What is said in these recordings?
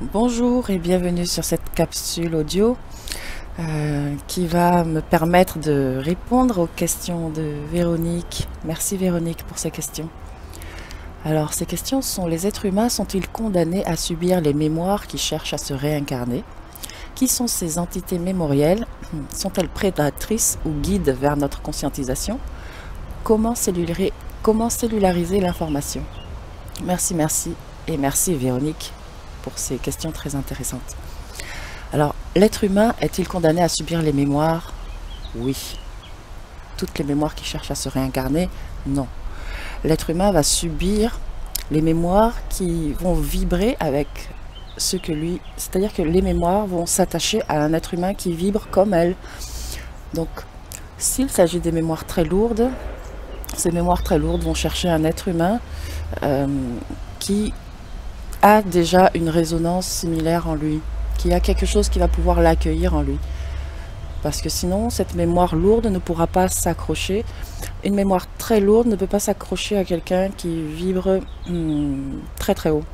Bonjour et bienvenue sur cette capsule audio qui va me permettre de répondre aux questions de Véronique. Merci Véronique pour ces questions. Alors ces questions sont: les êtres humains sont-ils condamnés à subir les mémoires qui cherchent à se réincarner? Qui sont ces entités mémorielles? Sont-elles prédatrices ou guides vers notre conscientisation? Comment cellulariser l'information? Merci et merci Véronique pour ces questions très intéressantes. Alors, l'être humain est-il condamné à subir les mémoires? Oui. Toutes les mémoires qui cherchent à se réincarner? Non. L'être humain va subir les mémoires qui vont vibrer avec ce que lui... C'est-à-dire que les mémoires vont s'attacher à un être humain qui vibre comme elle. Donc, s'il s'agit des mémoires très lourdes, ces mémoires très lourdes vont chercher un être humain qui a déjà une résonance similaire en lui, qui a quelque chose qui va pouvoir l'accueillir en lui. Parce que sinon, cette mémoire lourde ne pourra pas s'accrocher. Une mémoire très lourde ne peut pas s'accrocher à quelqu'un qui vibre très très haut.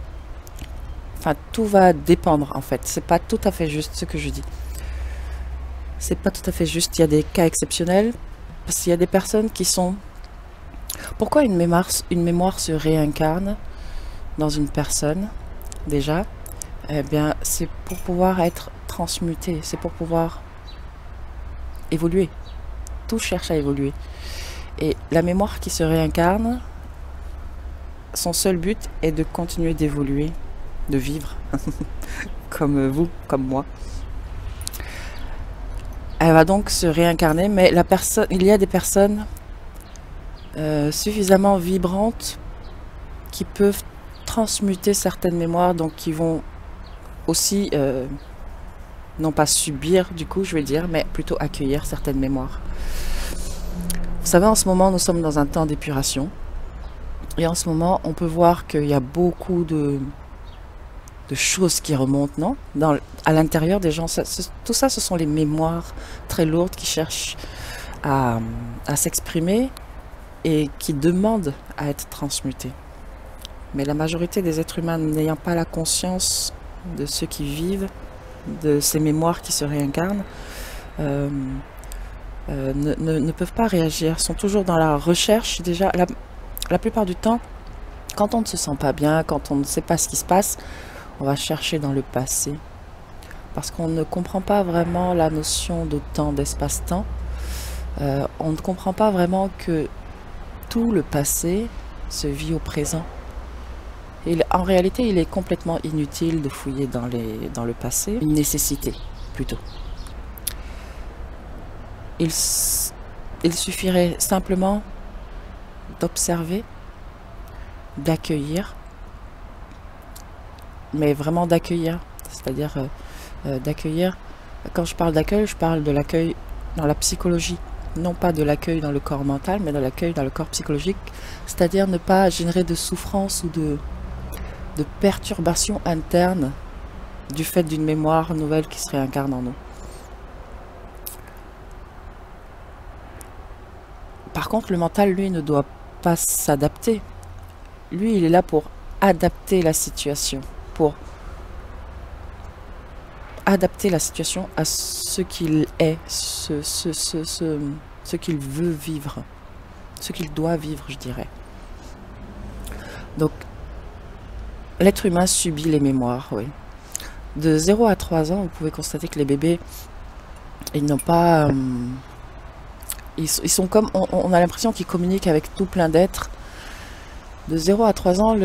Enfin, tout va dépendre en fait. C'est pas tout à fait juste ce que je dis. C'est pas tout à fait juste. Il y a des cas exceptionnels. Parce qu'il y a des personnes qui sont... Pourquoi une mémoire se réincarne dans une personne, déjà? Eh bien, c'est pour pouvoir être transmuté, c'est pour pouvoir évoluer. Tout cherche à évoluer. Et la mémoire qui se réincarne, son seul but est de continuer d'évoluer, de vivre, comme vous, comme moi. Elle va donc se réincarner, mais il y a des personnes suffisamment vibrantes qui peuvent transmuter certaines mémoires, donc qui vont aussi non pas subir du coup je vais dire, mais plutôt accueillir certaines mémoires. Vous savez, en ce moment nous sommes dans un temps d'épuration, et en ce moment on peut voir qu'il y a beaucoup de choses qui remontent, non, à l'intérieur des gens. Tout ça, ce sont les mémoires très lourdes qui cherchent à s'exprimer et qui demandent à être transmutées. Mais la majorité des êtres humains, n'ayant pas la conscience de ceux qui vivent, de ces mémoires qui se réincarnent, ne peuvent pas réagir, sont toujours dans la recherche. Déjà, la plupart du temps, quand on ne se sent pas bien, quand on ne sait pas ce qui se passe, on va chercher dans le passé. Parce qu'on ne comprend pas vraiment la notion de temps, d'espace-temps. On ne comprend pas vraiment que tout le passé se vit au présent. En réalité, il est complètement inutile de fouiller dans le passé, une nécessité plutôt. Il suffirait simplement d'observer, d'accueillir, mais vraiment d'accueillir, c'est-à-dire d'accueillir. Quand je parle d'accueil, je parle de l'accueil dans la psychologie, non pas de l'accueil dans le corps mental, mais de l'accueil dans le corps psychologique, c'est-à-dire ne pas générer de souffrance ou de perturbations internes du fait d'une mémoire nouvelle qui se réincarne en nous. Par contre, le mental, lui, ne doit pas s'adapter. Lui, il est là pour adapter la situation, à ce qu'il est, ce qu'il veut vivre, ce qu'il doit vivre, je dirais. Donc, l'être humain subit les mémoires, oui. De 0 à 3 ans, vous pouvez constater que les bébés, ils n'ont pas... ils sont comme... On a l'impression qu'ils communiquent avec tout plein d'êtres. De 0 à 3 ans,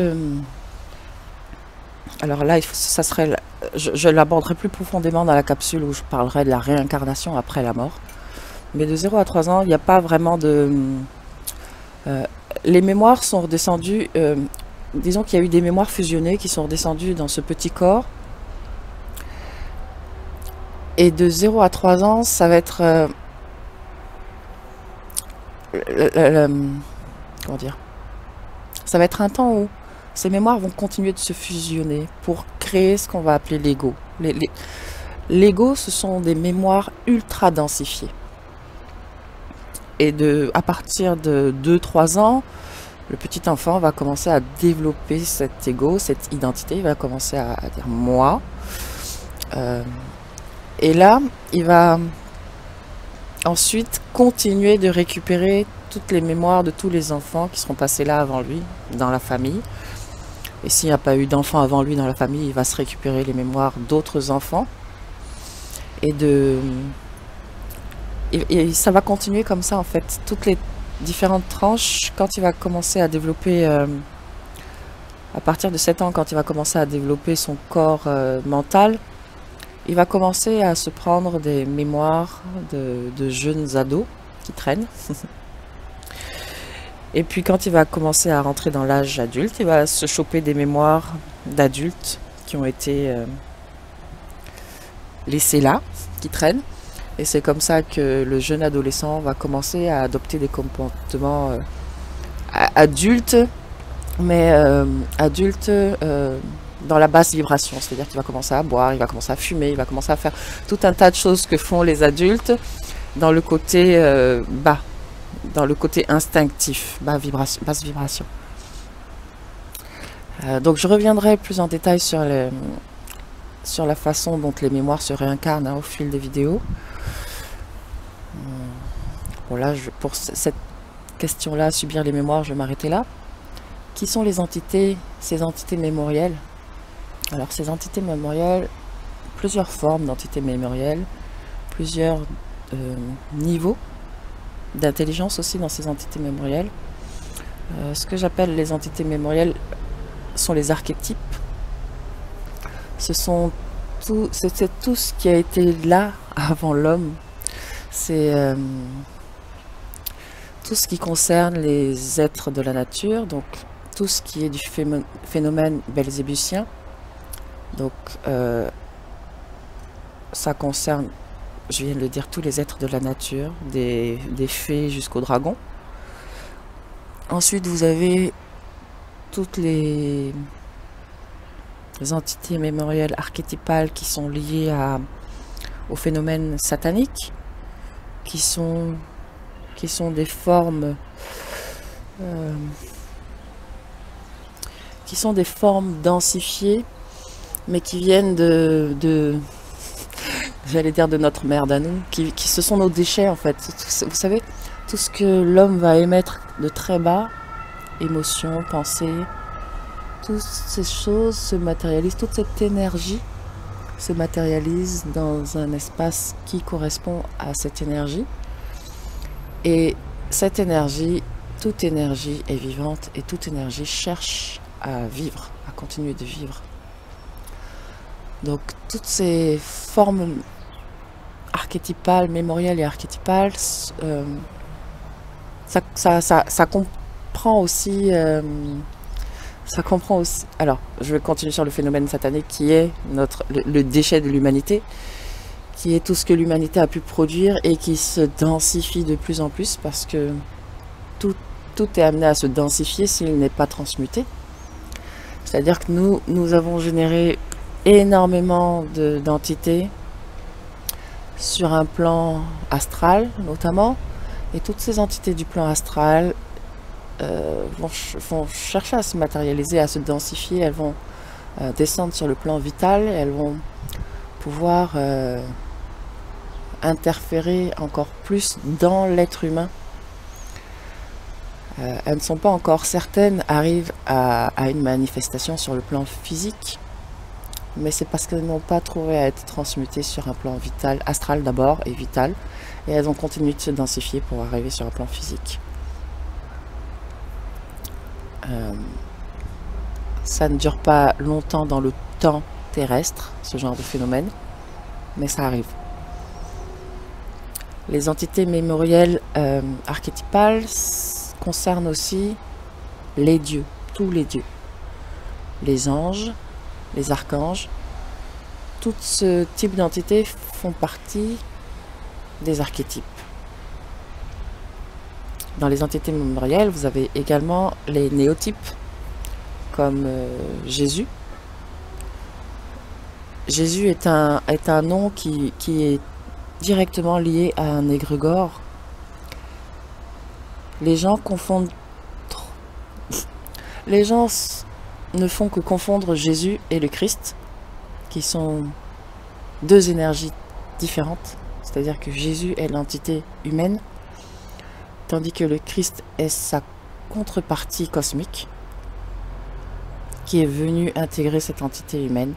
alors là, ça serait... Je l'aborderai plus profondément dans la capsule où je parlerai de la réincarnation après la mort. Mais de 0 à 3 ans, il n'y a pas vraiment de... les mémoires sont redescendues... disons qu'il y a eu des mémoires fusionnées qui sont redescendues dans ce petit corps. Et de 0 à 3 ans, ça va être... comment dire? Ça va être un temps où ces mémoires vont continuer de se fusionner pour créer ce qu'on va appeler l'ego. L'ego, ce sont des mémoires ultra densifiées. Et à partir de 2-3 ans, le petit enfant va commencer à développer cet ego, cette identité. Il va commencer à dire moi. Et là, il va ensuite continuer de récupérer toutes les mémoires de tous les enfants qui seront passés là avant lui, dans la famille. Et s'il n'y a pas eu d'enfants avant lui dans la famille, il va se récupérer les mémoires d'autres enfants. Et ça va continuer comme ça en fait. Toutes les différentes tranches, quand il va commencer à développer, à partir de 7 ans, quand il va commencer à développer son corps mental, il va commencer à se prendre des mémoires de jeunes ados qui traînent. Et puis quand il va commencer à rentrer dans l'âge adulte, il va se choper des mémoires d'adultes qui ont été laissés là, qui traînent. Et c'est comme ça que le jeune adolescent va commencer à adopter des comportements adultes, mais adultes dans la basse vibration. C'est-à-dire qu'il va commencer à boire, il va commencer à fumer, il va commencer à faire tout un tas de choses que font les adultes dans le côté bas, dans le côté instinctif, basse vibration. Donc je reviendrai plus en détail sur la façon dont les mémoires se réincarnent au fil des vidéos. Bon là, pour cette question-là, subir les mémoires, je vais m'arrêter là. Qui sont les entités, ces entités mémorielles? Alors ces entités mémorielles, plusieurs formes d'entités mémorielles, plusieurs niveaux d'intelligence aussi dans ces entités mémorielles. Ce que j'appelle les entités mémorielles sont les archétypes. C'est tout ce qui a été là avant l'homme. C'est tout ce qui concerne les êtres de la nature, donc tout ce qui est du phénomène belzébuthien. Donc ça concerne, je viens de le dire, tous les êtres de la nature, des fées jusqu'aux dragons. Ensuite, vous avez toutes les entités mémorielles archétypales qui sont liées au phénomène satanique, qui sont des formes densifiées, mais qui viennent j'allais dire de notre merde à nous, ce sont nos déchets en fait. Vous savez, tout ce que l'homme va émettre de très bas, émotions, pensées, toutes ces choses se matérialisent, toute cette énergie se matérialise dans un espace qui correspond à cette énergie. Et cette énergie, toute énergie est vivante et toute énergie cherche à vivre, à continuer de vivre. Donc toutes ces formes archétypales, mémorielles et archétypales, ça comprend aussi... Alors, je vais continuer sur le phénomène satanique qui est le déchet de l'humanité, qui est tout ce que l'humanité a pu produire et qui se densifie de plus en plus parce que tout est amené à se densifier s'il n'est pas transmuté. C'est-à-dire que nous avons généré énormément d'entités sur un plan astral notamment, et toutes ces entités du plan astral vont chercher à se matérialiser, à se densifier. Elles vont descendre sur le plan vital, elles vont pouvoir interférer encore plus dans l'être humain. Elles ne sont pas encore certaines, arrivent à une manifestation sur le plan physique, mais c'est parce qu'elles n'ont pas trouvé à être transmutées sur un plan vital, astral d'abord et vital, et elles ont continué de se densifier pour arriver sur un plan physique. Ça ne dure pas longtemps dans le temps terrestre, ce genre de phénomène, mais ça arrive. Les entités mémorielles archétypales concernent aussi les dieux, tous les dieux, les anges, les archanges. Tout ce type d'entités font partie des archétypes. Dans les entités mémorielles, vous avez également les néotypes, comme Jésus. Jésus est un nom qui est directement lié à un égrégore. Les gens confondent Les gens ne font que confondre Jésus et le Christ, qui sont deux énergies différentes. C'est-à-dire que Jésus est l'entité humaine, tandis que le Christ est sa contrepartie cosmique, qui est venue intégrer cette entité humaine.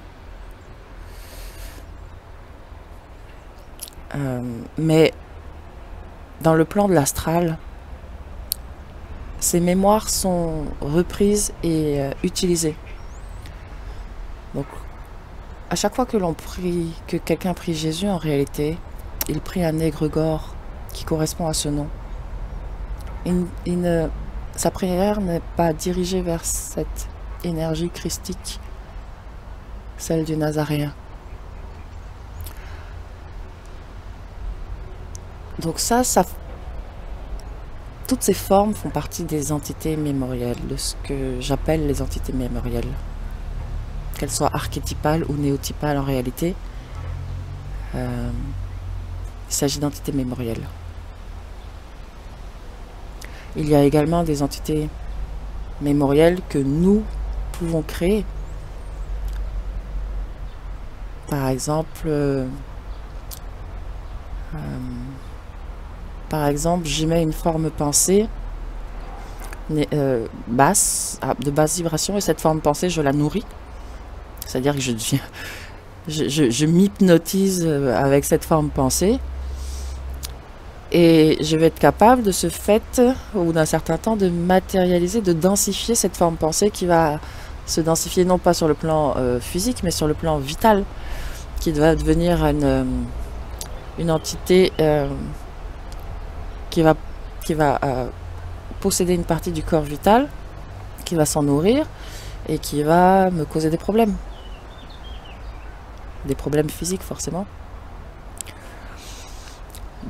Mais dans le plan de l'astral, ces mémoires sont reprises et utilisées. Donc, à chaque fois que l'on prie, que quelqu'un prie Jésus, en réalité, il prie un égrégore qui correspond à ce nom. Sa prière n'est pas dirigée vers cette énergie christique, celle du Nazaréen. Donc toutes ces formes font partie des entités mémorielles, de ce que j'appelle les entités mémorielles. Qu'elles soient archétypales ou néotypales en réalité, il s'agit d'entités mémorielles. Il y a également des entités mémorielles que nous pouvons créer. Par exemple, j'émets une forme pensée basse, de basse vibration, et cette forme pensée, je la nourris. C'est-à-dire que je m'hypnotise avec cette forme pensée, et je vais être capable de ce fait, au bout d'un certain temps, de matérialiser, de densifier cette forme pensée qui va se densifier non pas sur le plan physique, mais sur le plan vital, qui va devenir une entité qui va posséder une partie du corps vital, qui va s'en nourrir et qui va me causer des problèmes. Des problèmes physiques forcément.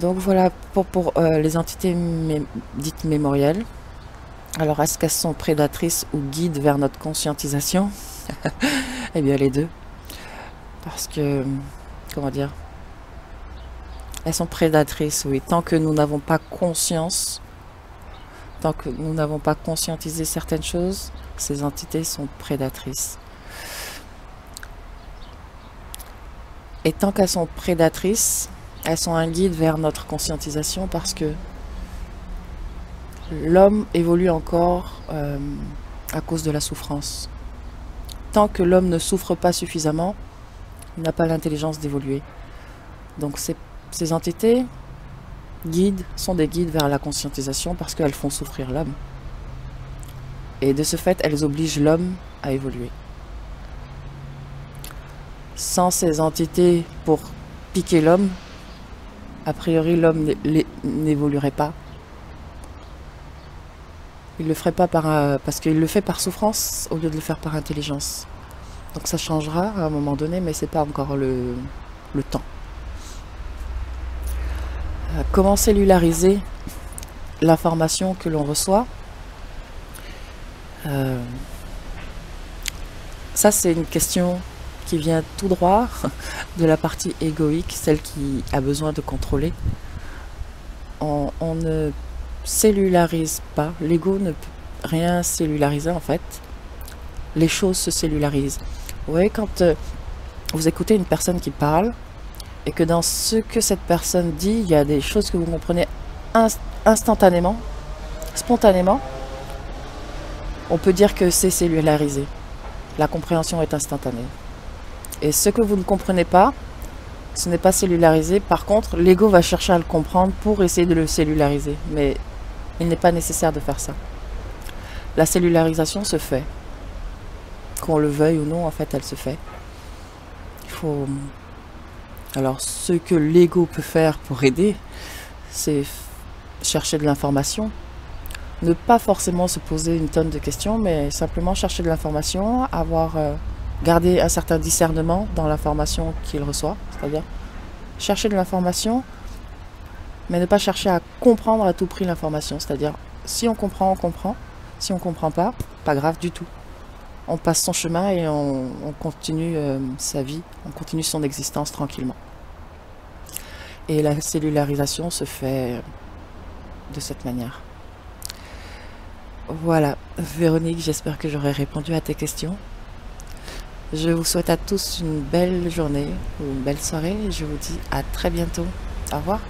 Donc voilà pour les entités dites mémorielles. Alors est-ce qu'elles sont prédatrices ou guides vers notre conscientisation? Eh bien les deux. Parce que, comment dire, elles sont prédatrices, oui. Tant que nous n'avons pas conscience, tant que nous n'avons pas conscientisé certaines choses, ces entités sont prédatrices. Et tant qu'elles sont prédatrices, elles sont un guide vers notre conscientisation, parce que l'homme évolue encore à cause de la souffrance. Tant que l'homme ne souffre pas suffisamment, il n'a pas l'intelligence d'évoluer. Donc ces entités sont des guides vers la conscientisation, parce qu'elles font souffrir l'homme. Et de ce fait, elles obligent l'homme à évoluer. Sans ces entités pour piquer l'homme, a priori l'homme n'évoluerait pas. Il le ferait pas parce qu'il le fait par souffrance au lieu de le faire par intelligence. Donc ça changera à un moment donné, mais c'est pas encore le temps. Comment cellulariser l'information que l'on reçoit? Ça, c'est une question qui vient tout droit de la partie égoïque, celle qui a besoin de contrôler. On ne cellularise pas. L'ego ne peut rien cellulariser en fait. Les choses se cellularisent. Vous voyez, quand vous écoutez une personne qui parle, et que dans ce que cette personne dit, il y a des choses que vous comprenez instantanément, spontanément, on peut dire que c'est cellularisé. La compréhension est instantanée. Et ce que vous ne comprenez pas, ce n'est pas cellularisé. Par contre, l'ego va chercher à le comprendre pour essayer de le cellulariser. Mais il n'est pas nécessaire de faire ça. La cellularisation se fait. Qu'on le veuille ou non, en fait, elle se fait. Il faut... Alors, ce que l'ego peut faire pour aider, c'est chercher de l'information. Ne pas forcément se poser une tonne de questions, mais simplement chercher de l'information, garder un certain discernement dans l'information qu'il reçoit. C'est-à-dire chercher de l'information, mais ne pas chercher à comprendre à tout prix l'information. C'est-à-dire, si on comprend, on comprend. Si on ne comprend pas, pas grave du tout. On passe son chemin et on continue sa vie, on continue son existence tranquillement. Et la cellularisation se fait de cette manière. Voilà, Véronique, j'espère que j'aurai répondu à tes questions. Je vous souhaite à tous une belle journée ou une belle soirée et je vous dis à très bientôt. Au revoir.